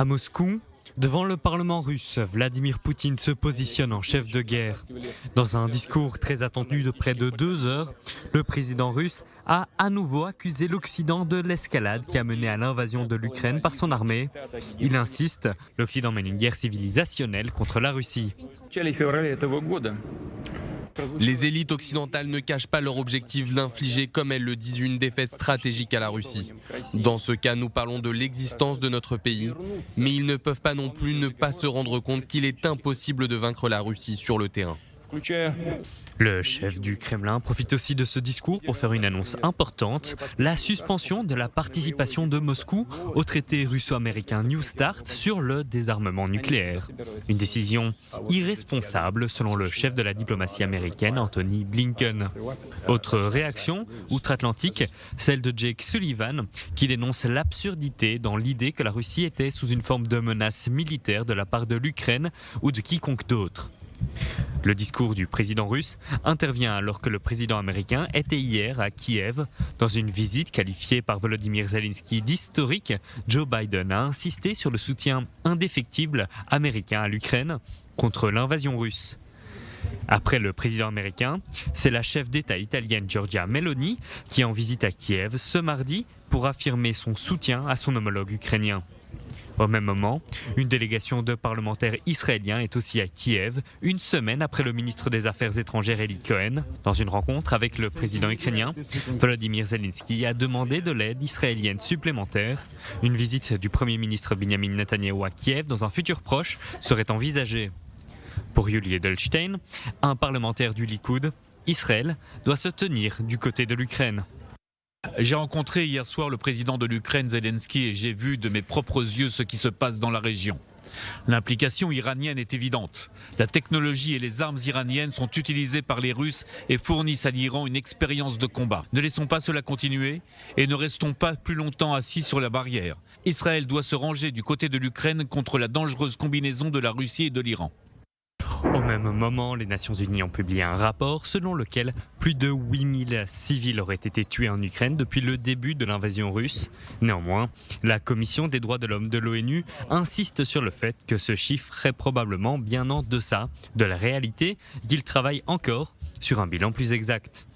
À Moscou, devant le Parlement russe, Vladimir Poutine se positionne en chef de guerre. Dans un discours très attendu de près de 2 heures, le président russe a à nouveau accusé l'Occident de l'escalade qui a mené à l'invasion de l'Ukraine par son armée. Il insiste, l'Occident mène une guerre civilisationnelle contre la Russie. Les élites occidentales ne cachent pas leur objectif d'infliger, comme elles le disent, une défaite stratégique à la Russie. Dans ce cas, nous parlons de l'existence de notre pays, mais ils ne peuvent pas non plus ne pas se rendre compte qu'il est impossible de vaincre la Russie sur le terrain. Le chef du Kremlin profite aussi de ce discours pour faire une annonce importante, la suspension de la participation de Moscou au traité russo-américain New START sur le désarmement nucléaire. Une décision irresponsable selon le chef de la diplomatie américaine, Anthony Blinken. Autre réaction outre-Atlantique, celle de Jake Sullivan, qui dénonce l'absurdité dans l'idée que la Russie était sous une forme de menace militaire de la part de l'Ukraine ou de quiconque d'autre. Le discours du président russe intervient alors que le président américain était hier à Kiev. Dans une visite qualifiée par Volodymyr Zelensky d'historique, Joe Biden a insisté sur le soutien indéfectible américain à l'Ukraine contre l'invasion russe. Après le président américain, c'est la chef d'État italienne Giorgia Meloni qui est en visite à Kiev ce mardi pour affirmer son soutien à son homologue ukrainien. Au même moment, une délégation de parlementaires israéliens est aussi à Kiev, une semaine après le ministre des Affaires étrangères Eli Cohen. Dans une rencontre avec le président ukrainien, Volodymyr Zelensky a demandé de l'aide israélienne supplémentaire. Une visite du Premier ministre Benjamin Netanyahou à Kiev dans un futur proche serait envisagée. Pour Yuli Edelstein, un parlementaire du Likoud, Israël doit se tenir du côté de l'Ukraine. J'ai rencontré hier soir le président de l'Ukraine, Zelensky, et j'ai vu de mes propres yeux ce qui se passe dans la région. L'implication iranienne est évidente. La technologie et les armes iraniennes sont utilisées par les Russes et fournissent à l'Iran une expérience de combat. Ne laissons pas cela continuer et ne restons pas plus longtemps assis sur la barrière. Israël doit se ranger du côté de l'Ukraine contre la dangereuse combinaison de la Russie et de l'Iran. Au même moment, les Nations Unies ont publié un rapport selon lequel plus de 8000 civils auraient été tués en Ukraine depuis le début de l'invasion russe. Néanmoins, la Commission des droits de l'homme de l'ONU insiste sur le fait que ce chiffre est probablement bien en deçà de la réalité et qu'il travaille encore sur un bilan plus exact.